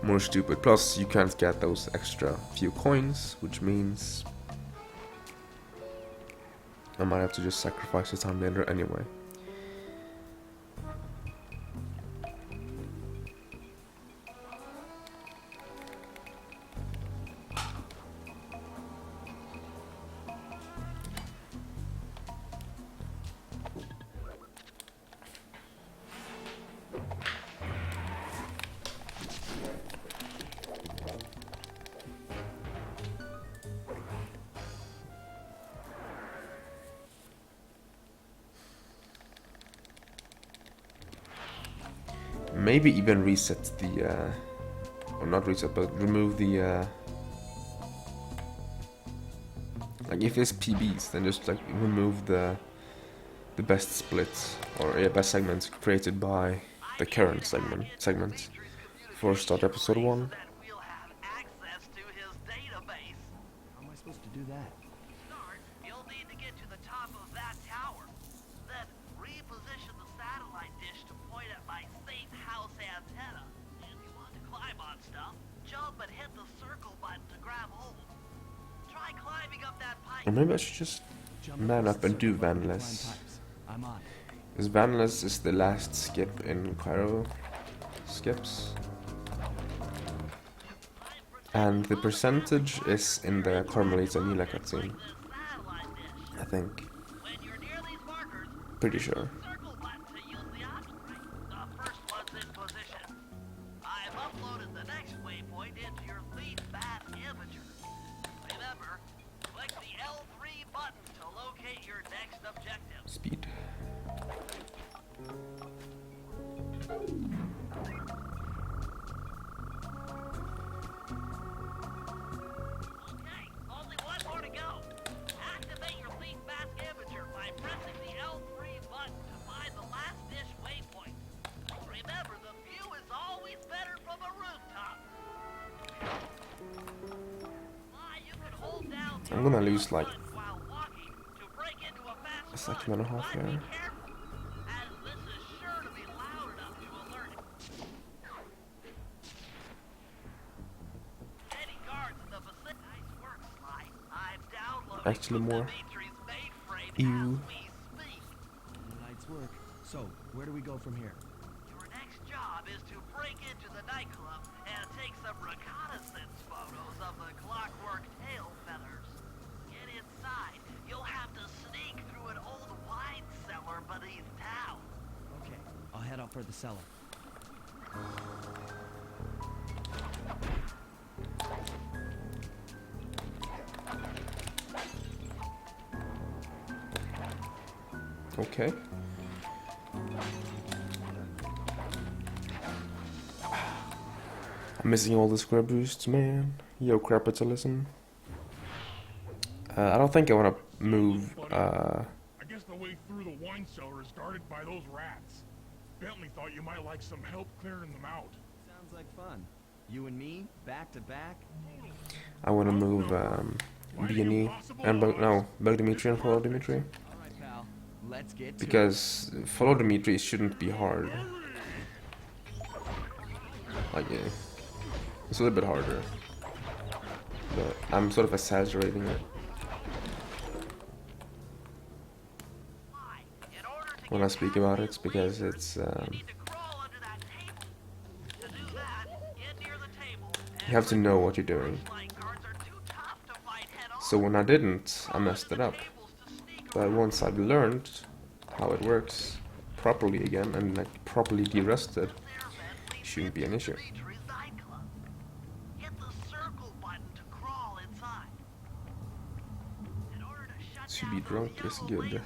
more stupid. Plus, you can't get those extra few coins, which means I might have to just sacrifice the time later anyway. Maybe even reset the, or not reset, but remove the, like if there's PBs, then just like remove the best splits or best segments created by the current segments for start episode 1. How am I supposed to do that? Start, you'll need to get to the top of that tower. Then reposition the satellite dish to point at my safe house antenna. If you want to climb on stuff, jump and hit the circle button to grab hold. Try climbing up that pipe. Or maybe I should just man up and do Vanless. I'm on. Because Vanless is the last skip in Cairo skips. And the percentage is in the Carmelita Mila cutscene, I think. Pretty sure. Speed. I'm gonna lose like a second and a half there. Actually more. Ew. Night's work. So, where do we go from here? Your next job is to break into the nightclub and take some reconnaissance photos of the clockwork tail feathers. Get inside. You'll have to sneak through an old wine cellar beneath town. Okay, I'll head out for the cellar. Okay. I'm missing all the square boosts, man. Yo, capitalism. I don't think I want to move. I guess the way through the wine cellar is guarded by those rats. Bentley thought you might like some help clearing them out. Sounds like fun. You and me, back to back. I want to move B&E and Bug Dimitri and Follow Dimitri. All right, pal. Let's get to Because Follow Dimitri shouldn't be hard. Like, yeah. It's a little bit harder. But I'm sort of exaggerating it when I speak about it, because it's you have to know what you're doing. So when I didn't, I messed it up. But once I've learned how it works properly again and like properly de-rusted, it shouldn't be an issue. To be drunk is good.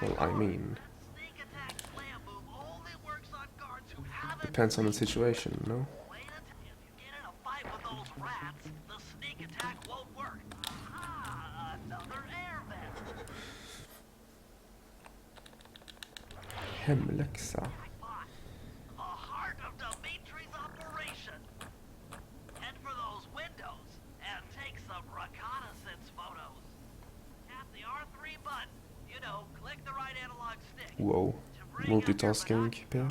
Well, I mean, depends on the situation, no? Hemläxa. Whoa, multitasking, Per.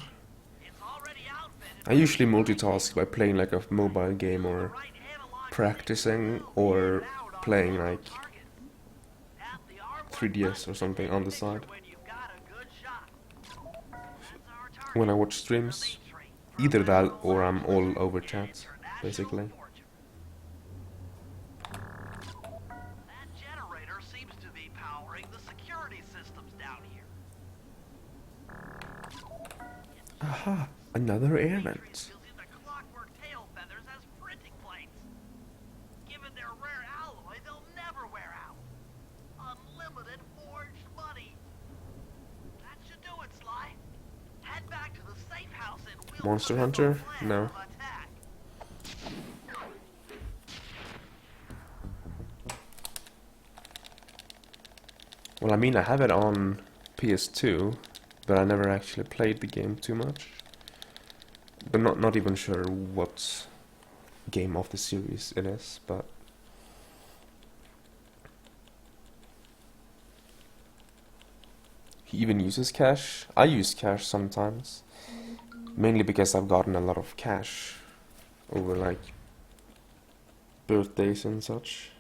I usually multitask by playing like a mobile game or Right analog practicing or out on playing like target. Tap the R1 3DS or button to something take on a the picture side. when you've got a good shot. That's our target. When I watch The streams, Matri, either that professional or I'm all lifeless over and chat, international basically. fortune. That generator seems to be powering the security systems down here. Aha, another air vent. Using the clockwork tail feathers as printing plates. Given their rare alloy, they'll never wear out. Unlimited forged money. That should do it, Sly. Head back to the safe house and we'll Monster look at the Hunter? plan No. of attack. Well, I mean, I have it on PS2, but I never actually played the game too much. But not even sure what game of the series it is, but he even uses cash. I use cash sometimes, mainly because I've gotten a lot of cash over like birthdays and such.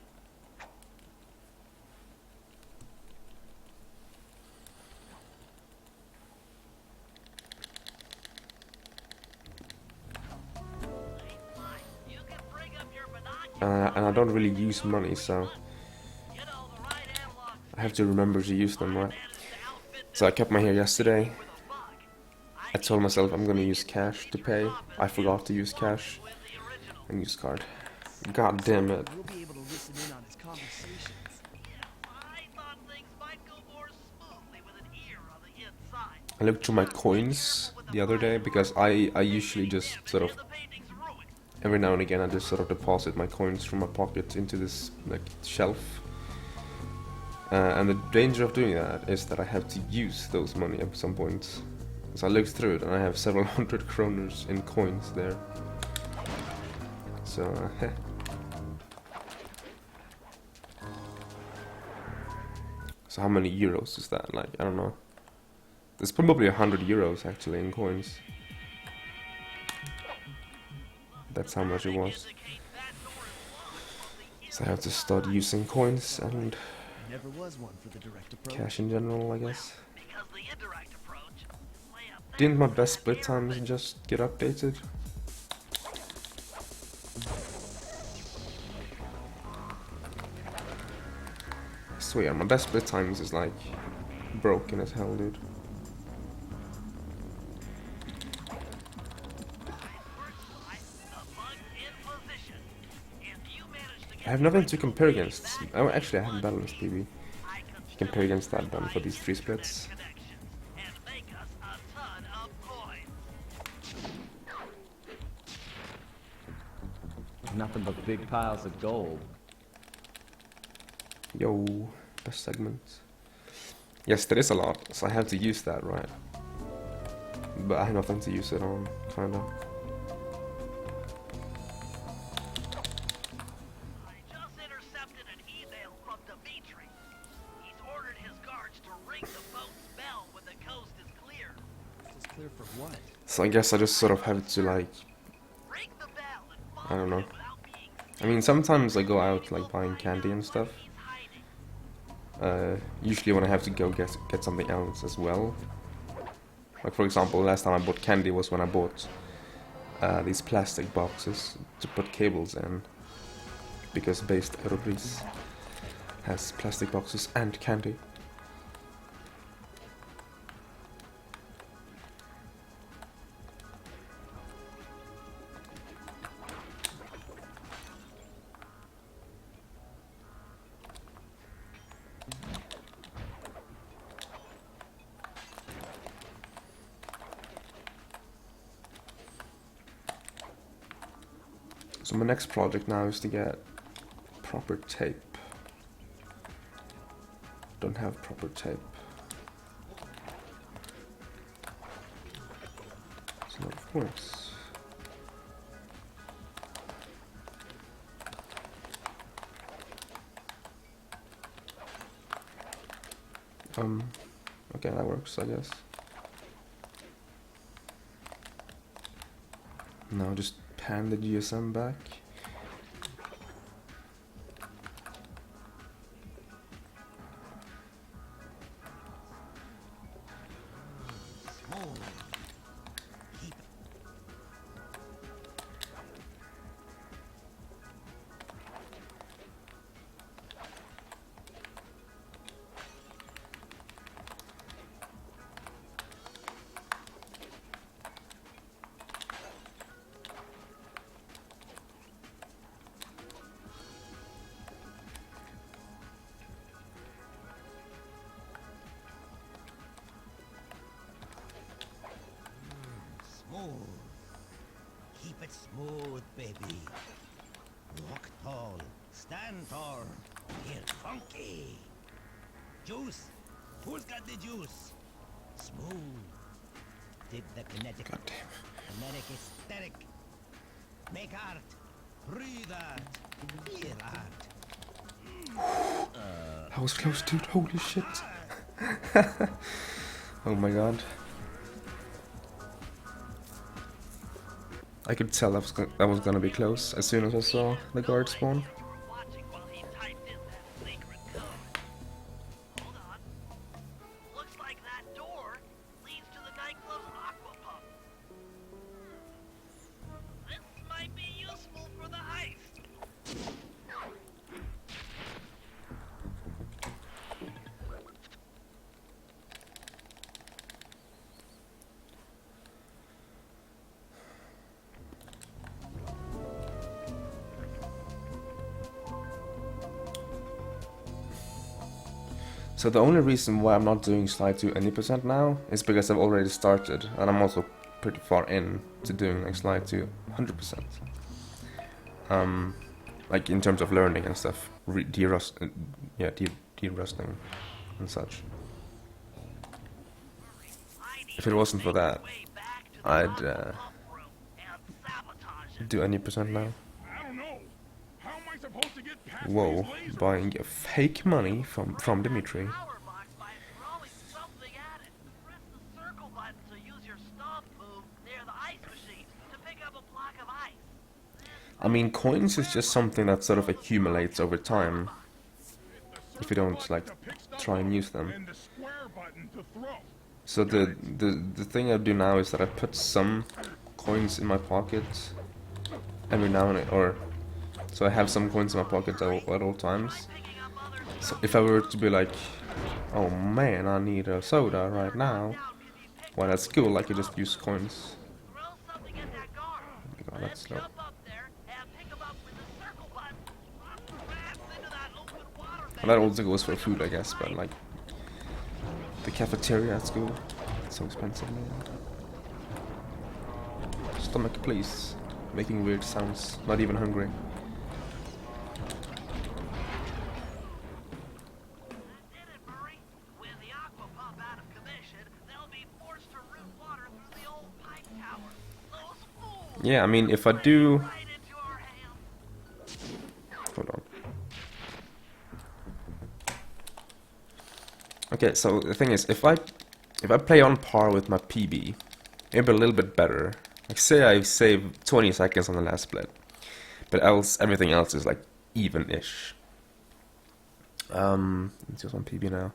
You can bring up your And I don't really use money, so You know, the right analog I have to remember to use them, right? managed to outfit So I cut my hair yesterday. with a bug. I told myself I'm gonna use cash to pay. I forgot to use cash With the original. and use card. God damn it. We'll be able to listen in on his conversations. I thought things might go more smoothly with an ear on the inside. I looked through my coins the other day because I usually just sort of The painting's ruined. every now and again I just sort of deposit my coins from my pocket into this like shelf. And the danger of doing that is that I have to use those money at some point. So I looked through it and I have several hundred kroners in coins there. So, so how many euros is that? Like, I don't know. There's probably 100 euros actually in coins. That's how much it was. So I have to start using coins and Never was one for the direct approach. cash in general, I guess. Because the indirect approach lay up there. Didn't my best split times just get updated? I swear, my best split times is like broken as hell, dude. I have nothing to compare against. Oh, actually, I have balanced PB. If you compare against that, then for these 3 splits. Nothing but big piles of gold. Yo, best segment. Yes, there is a lot, so I have to use that, right? But I have nothing to use it on, kinda. I just intercepted an email from Dimitri. He's ordered his guards to ring the boat's bell when the coast is clear. It's clear for what? So I guess I just sort of have to like, Ring the bell and I follow don't know. him without being I mean, sometimes I go out like buying candy and stuff. he's hiding. Usually when I have to go get something else as well. Like for example, last time I bought candy was when I bought these plastic boxes to put cables in. Because based Europris has plastic boxes and candy. So my next project now is to get proper tape. Don't have proper tape. So of course. Okay, that works, I guess. Now just pan the GSM back. Smooth. Keep it smooth, baby. Walk tall. Stand tall. Get funky. Juice. Who's got the juice? Smooth. Dig the kinetic. God damn. Kinetic aesthetic. Make art. Breathe art. Feel art. I was close, dude. Holy shit. Oh my god. I could tell that was gonna be close as soon as I saw the guard spawn. Watching while he typed in that sacred code. Hold on. Looks like that door leads to the nightclub's aqua pump. This might be useful for the heist. So the only reason why I'm not doing slide to any percent now is because I've already started, and I'm also pretty far in to doing like slide to 100%. Like in terms of learning and stuff, de-rusting and such. If it wasn't for that, I'd do any percent now. I don't know. How am I supposed to get past Whoa, these lasers? buying fake money from Dimitri. Power box by throwing something at it. Press the circle button to use your stomp move near the ice machine to pick up a block of ice. I mean, coins is just something that sort of accumulates over time if you don't like try and use them. And the square button to throw. So the thing I do now is that I put some coins in my pocket every now and then, or so I have some coins in my pocket at all times. So if I were to be like, oh man, I need a soda right now, while at school I could just use coins. Throw something at that guard. Oh my god, Then that's slow. jump up there and pick him up with the circle button. Blast into that open water And that also goes for food, I guess, but like the cafeteria at school, it's so expensive, man. Stomach, please. Making weird sounds. Not even hungry. Did it, Murray? With the aqua pump out of commission, they'll be forced to route water through the old pipe tower. Those fools! Yeah, I mean, if I do... Right into our hands. Hold on. Okay, so the thing is, if I play on par with my PB, maybe a little bit better. Like say I save 20 seconds on the last split, but else everything else is like even-ish. It's just on PB now.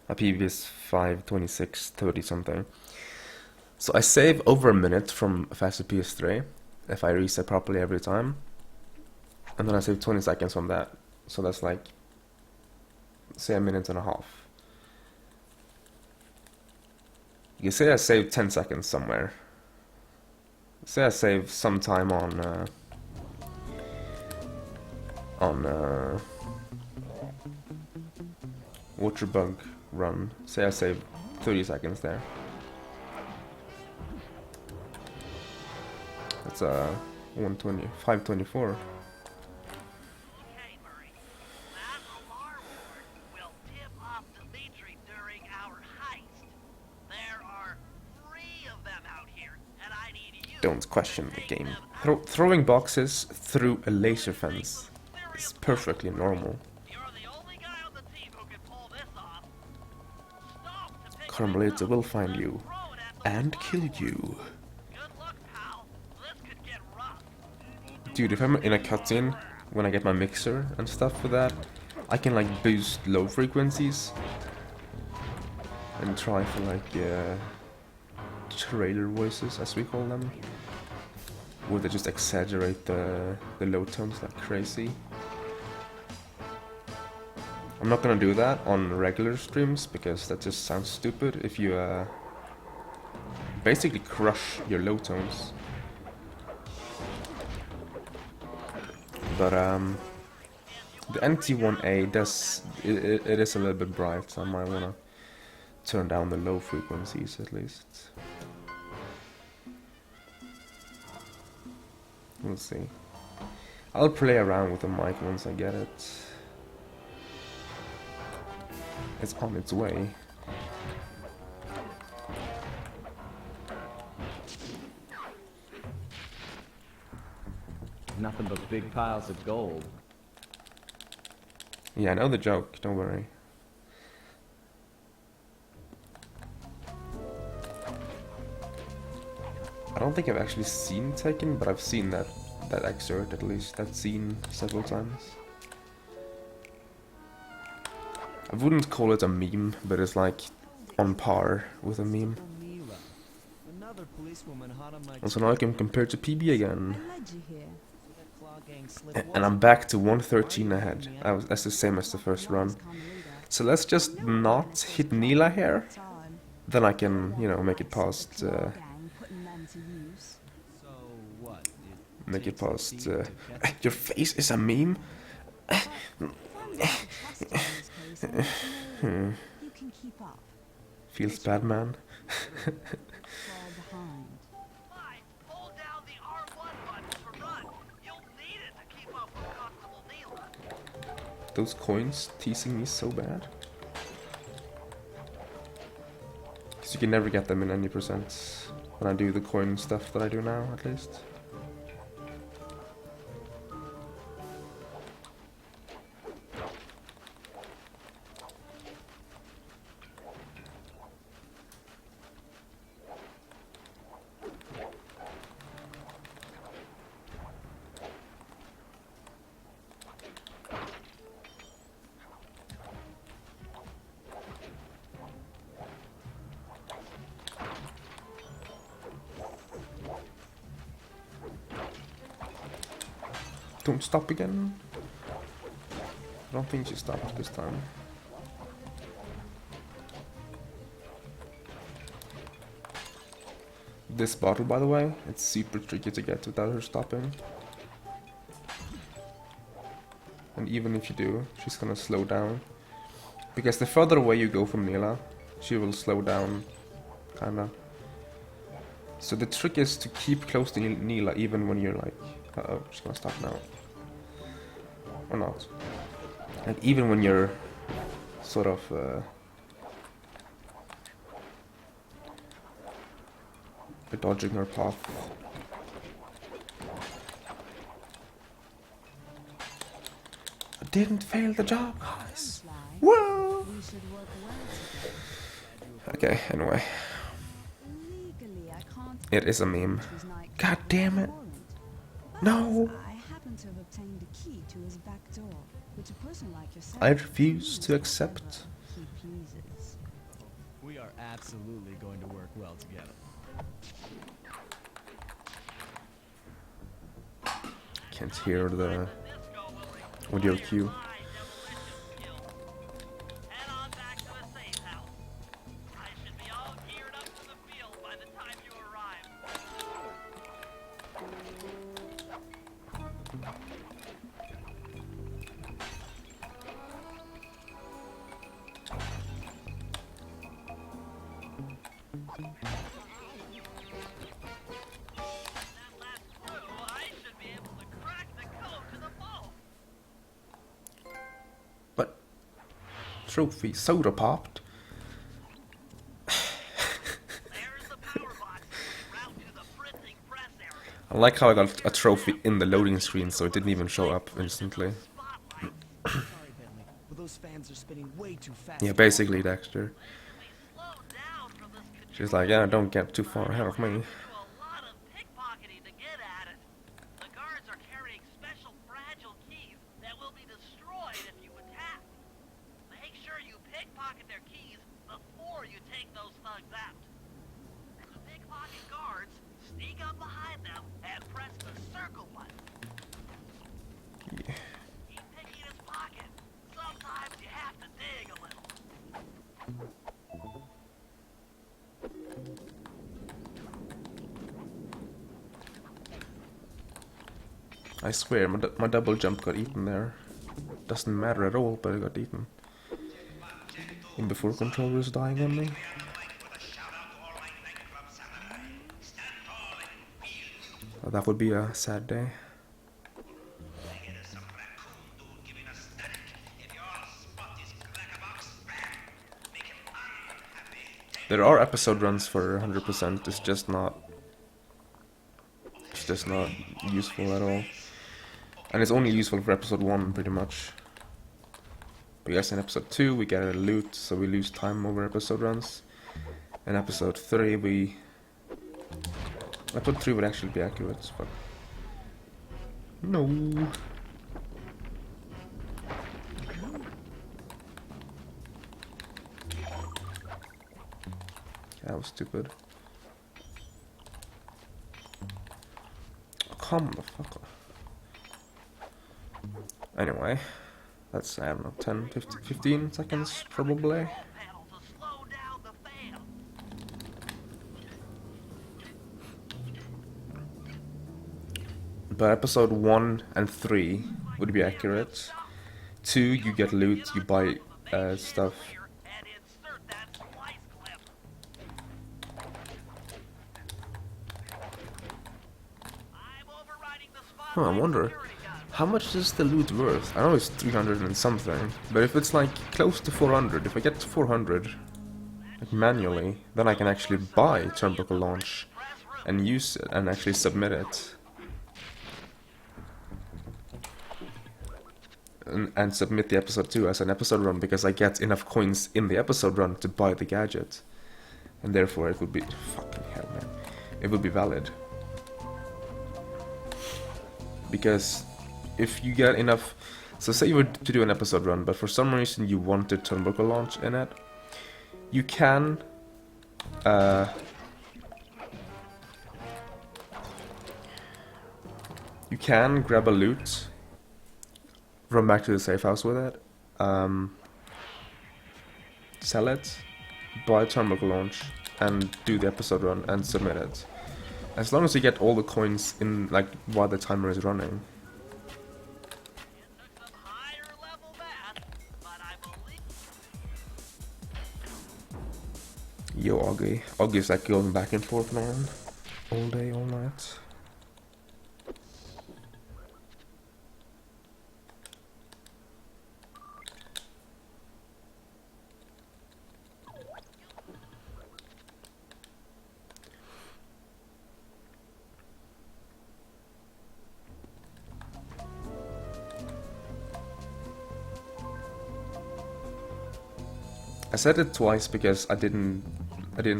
My PB is 5:26:30 something. So I save over a minute from a faster PS3 if I reset properly every time, and then I save 20 seconds from that. So that's like, say, a minute and a half. You say I save 10 seconds somewhere. Say I save some time on water bug run. Say I save 30 seconds there. That's 120, 524. Okay, Murray. That alarm board will tip off Dimitri during our heist. There are 3 of them out here, and I need you. Don't question the game. Throwing boxes through a laser fence is perfectly normal. You're the only guy on the team who can pull this off. Stop to pick Carmelita this up, will find then you throw it at the and water kill board. you. Good luck, pal. This could Dude, if I'm in a cutscene, when I get my mixer and stuff for that, I can like boost low frequencies and try for like trailer voices, as we call them, where they just exaggerate the low tones like crazy. I'm not gonna do that on regular streams because that just sounds stupid if you basically crush your low tones. But the NT1A does it is a little bit bright, so I might wanna turn down the low frequencies at least. We'll see. I'll play around with the mic once I get it. It's on its way. Nothing but big piles of gold. Yeah, I know the joke, don't worry. I don't think I've actually seen Tekken, but I've seen that excerpt, at least, that scene several times. I wouldn't call it a meme, but it's like on par with a meme. Another policewoman hot on my Also now I can compare to PB again. I led you here. that claw gang slip And I'm back to 113 ahead. That's the same as the first run. So let's just not hit Neela here. Then I can, you know, make it past... So what? make it past... your face is a meme? You can keep up. Feels bad, man. Fall behind. Why? Hold down the R1 button to run. You'll need it to keep up with Constable Neela. Those coins teasing me so bad. Because you can never get them in any percent when I do the coin stuff that I do now, at least. Don't stop again. I don't think she stopped this time. This bottle, by the way, it's super tricky to get without her stopping. And even if you do, she's gonna slow down. Because the further away you go from Neela, she will slow down, kinda. So the trick is to keep close to Neela even when you're like, uh-oh, she's gonna stop now. Or not. And even when you're sort of dodging her path. I didn't fail the job, guys. Whoa! We should work well together. Okay, anyway. Legally, I can't It is a meme. to his nightclub God damn it. warrant. But No. I happen to have obtained a key to his back door, which a person like yourself I refuse can to use accept. whenever he pleases. We are absolutely going to work well together. Can't hear the audio cue. Head on back to the safe house. I should be all geared up for the field by the time you arrive. That last clue, I should be able to crack the code to the vault. But trophy soda popped. There's the power box. Route to the printing press area. I like how I got a trophy in the loading screen, so it didn't even show up instantly. Spotlight. Sorry, Bentley, but those fans are spinning way too fast. Yeah, basically, Dexter. We slowed down from this control. She's like, yeah, don't get too far ahead of me. Do a lot of pickpocketing to get at it. The guards are carrying will be destroyed if you attack. Make sure you pickpocket their keys before you take those thugs out. And the pickpocket guards, sneak up behind them and press the circle button. Yeah. Keep picking his pocket. Sometimes you have to dig a little. I swear, my double jump got eaten there. Doesn't matter at all, but it got eaten. And before controller is dying on me. Oh, that would be a sad day. There are episode runs for 100%, it's just not useful at all. And it's only useful for episode 1 pretty much. Because in episode 2 we get a loot, so we lose time over episode runs. In episode 3 episode 3 would actually be accurate, but no. That was stupid. Come the fuck off. Anyway, that's, I don't know, 10, 15 seconds probably. Panel to slow down the fan. But episode 1 and 3 would be accurate. 2, you get loot, you buy stuff. And insert that splice clip. I'm overriding the spotlight. I wonder, how much is the loot worth? I know it's 300 and something, but if it's like close to 400, if I get to 400 like manually, then I can actually buy Turnbuckle Launch and use it and actually submit it. And submit the episode 2 as an episode run, because I get enough coins in the episode run to buy the gadget. And therefore it would be, fucking hell man, it would be valid. Because if you get enough, so say you were to do an episode run, but for some reason you wanted Turnbuckle Launch in it, you can grab a loot, run back to the safe house with it, sell it, buy Turnbuckle Launch, and do the episode run and submit it. As long as you get all the coins in, like, while the timer is running. It took some higher level math, but I believe. Yo, Augie. Augie's like going back and forth, man. All day, all night. I said it twice because I didn't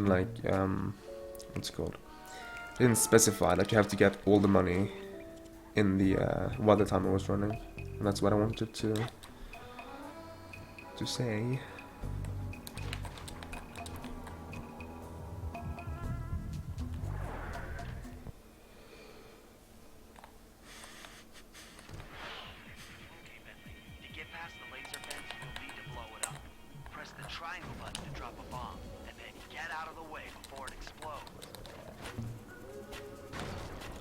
like, what's it called? I didn't specify that you have to get all the money in the, while the timer was running. And that's what I wanted to say. To get past the laser fence, you'll need to blow it up. Press the triangle button to drop a bomb, and then get out of the way before it explodes.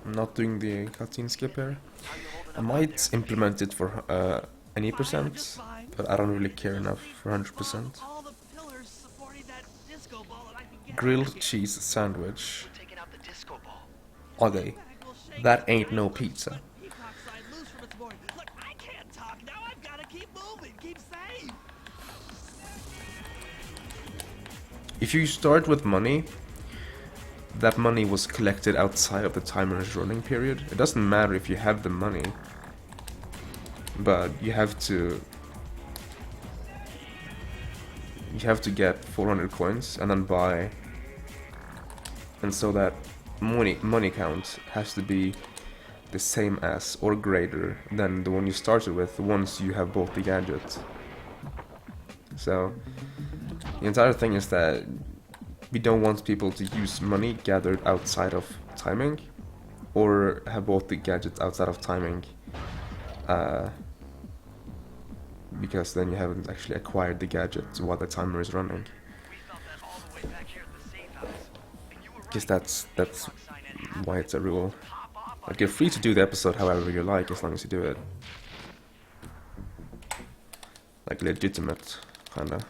I'm not doing the cutscene skip here. How you holding I up out might there? implement it for any percent, but I don't really care enough for 100%. All the pillars supporting that disco ball, and I can get Grilled cheese sandwich. taking out the disco ball. Okay, that ain't no pizza. Peacock side loose from its board. Look, I can't talk now. I've got to keep moving. Keep safe. If you start with money, that money was collected outside of the timer's running period. It doesn't matter if you have the money, but you have to get 400 coins and then buy, and so that money count has to be the same as or greater than the one you started with once you have bought the gadget. So the entire thing is that we don't want people to use money gathered outside of timing or have bought the gadget outside of timing, because then you haven't actually acquired the gadget while the timer is running. Because that's why it's a rule. Like, you're free to do the episode however you like as long as you do it. Like, legitimate, kinda.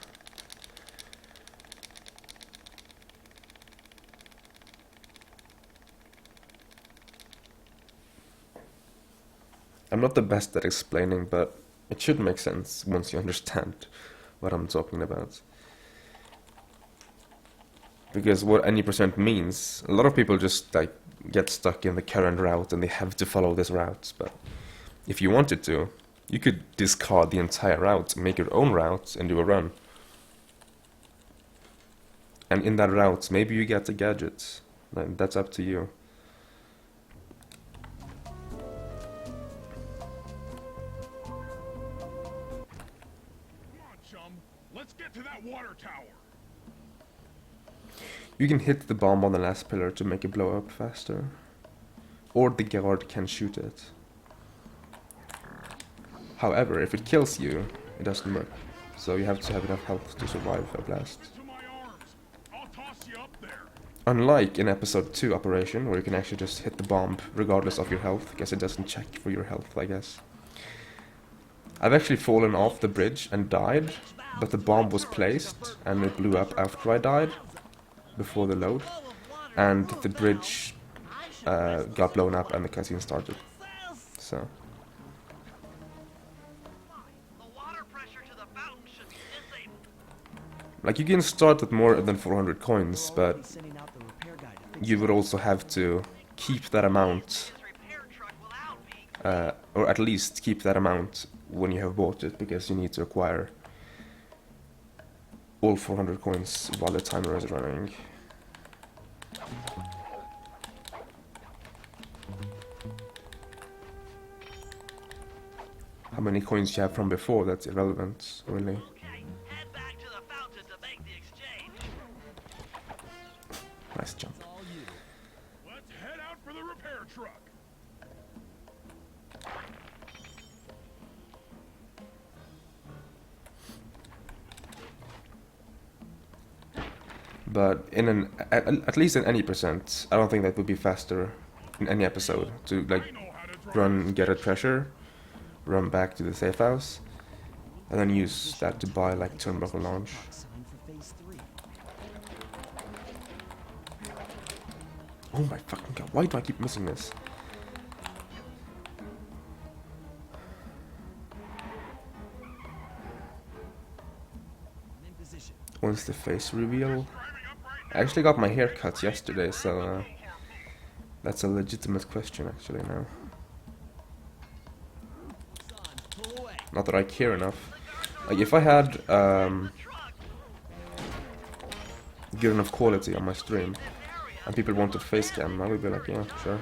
I'm not the best at explaining, but it should make sense once you understand what I'm talking about. Because what any percent means, a lot of people just like get stuck in the current route and they have to follow this route. But if you wanted to, you could discard the entire route, make your own route, and do a run. And in that route, maybe you get a gadget. That's up to you. Let's get to that water tower. You can hit the bomb on the last pillar to make it blow up faster. Or the guard can shoot it. However, if it kills you, it doesn't work. So you have to have enough health to survive a blast. To my arms. I'll toss you up there. Unlike in episode 2 Operation, where you can actually just hit the bomb regardless of your health, because it doesn't check for your health, I guess. I've actually fallen off the bridge and died, but the bomb was placed and it blew up after I died, before the load, and the bridge got blown up and the cutscene started. So like, you can start with more than 400 coins, but you would also have to keep that amount, or at least keep that amount when you have bought it, because you need to acquire all 400 coins while the timer is running. How many coins you have from before, that's irrelevant, really. Head back to the fountain to make the exchange. Nice jump. Let's head out for the repair truck. But in at least in any percent, I don't think that would be faster in any episode to like run, get a treasure, run back to the safe house, and then use that to buy like turnbuckle launch. Oh my fucking god, why do I keep missing this? When's the face reveal? I actually got my hair cut yesterday, so that's a legitimate question actually now. Not that I care enough. Like, if I had good enough quality on my stream and people wanted face cam, I would be like, yeah, sure.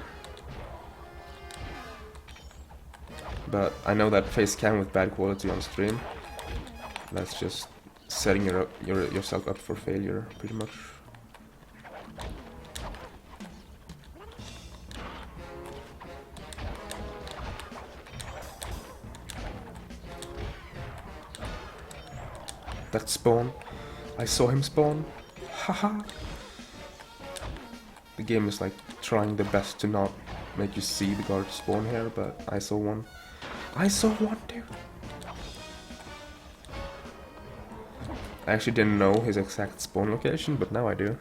But I know that face cam with bad quality on stream, that's just setting yourself up for failure, pretty much. That spawn, I saw him spawn. Haha. The game is like trying the best to not make you see the guard spawn here, but I saw one. I saw one, dude. I actually didn't know his exact spawn location, but now I do.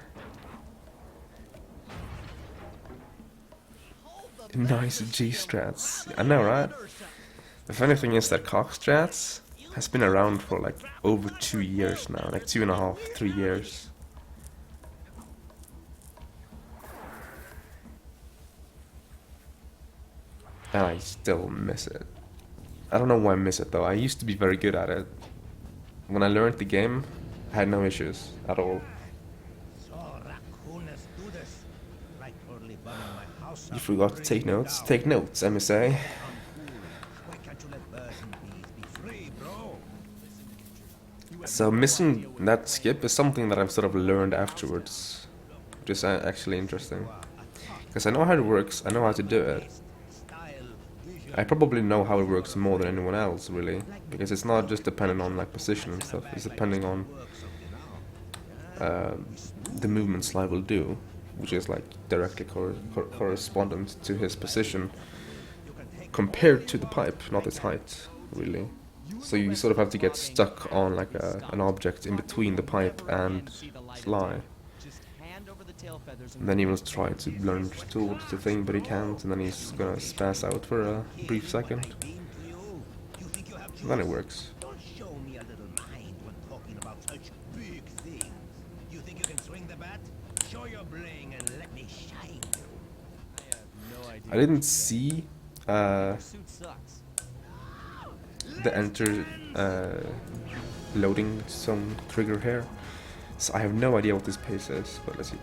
Nice G-strats. I know, right? The funny thing is that cock strats has been around for like over 2 years now, like 2.5, 3 years. And I still miss it. I don't know why I miss it though. I used to be very good at it. When I learned the game, I had no issues at all. So raccooners do this. Like totally bumming my house You forgot to take notes. Take notes, MSA. Why can't you let birds and bees be free, bro? So missing that skip is something that I've sort of learned afterwards, which is actually interesting. Because I know how it works, I know how to do it. I probably know how it works more than anyone else, really, because it's not just dependent on like position and stuff. It's depending on the movement Sly will do, which is like directly correspondent to his position compared to the pipe, not its height, really. So you sort of have to get stuck on like an object in between the pipe and Sly. And then he will try to lunge towards the thing, but he can't, and then he's gonna spaz out for a brief second. And then it works. Don't show me a little mind when talking about such big things. You think you can swing the bat? Show your bling and let me shine. I didn't see the enter loading zone trigger here, so I have no idea what this pace is, but let's see.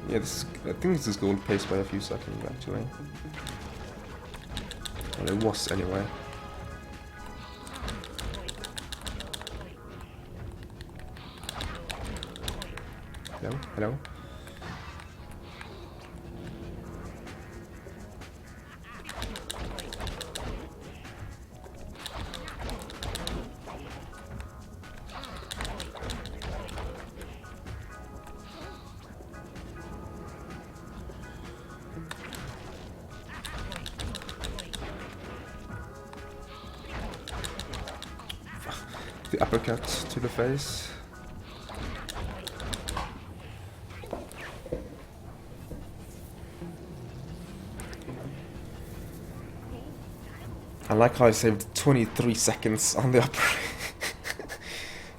Yeah, this I think this is gold pace by a few seconds actually. Well, it was anyway. Hello, hello. The uppercut to the face. I like how I saved 23 seconds on the upper.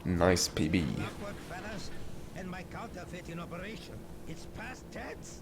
Nice PB. Awkward fellas, and my counterfeit in operation. It's past tense.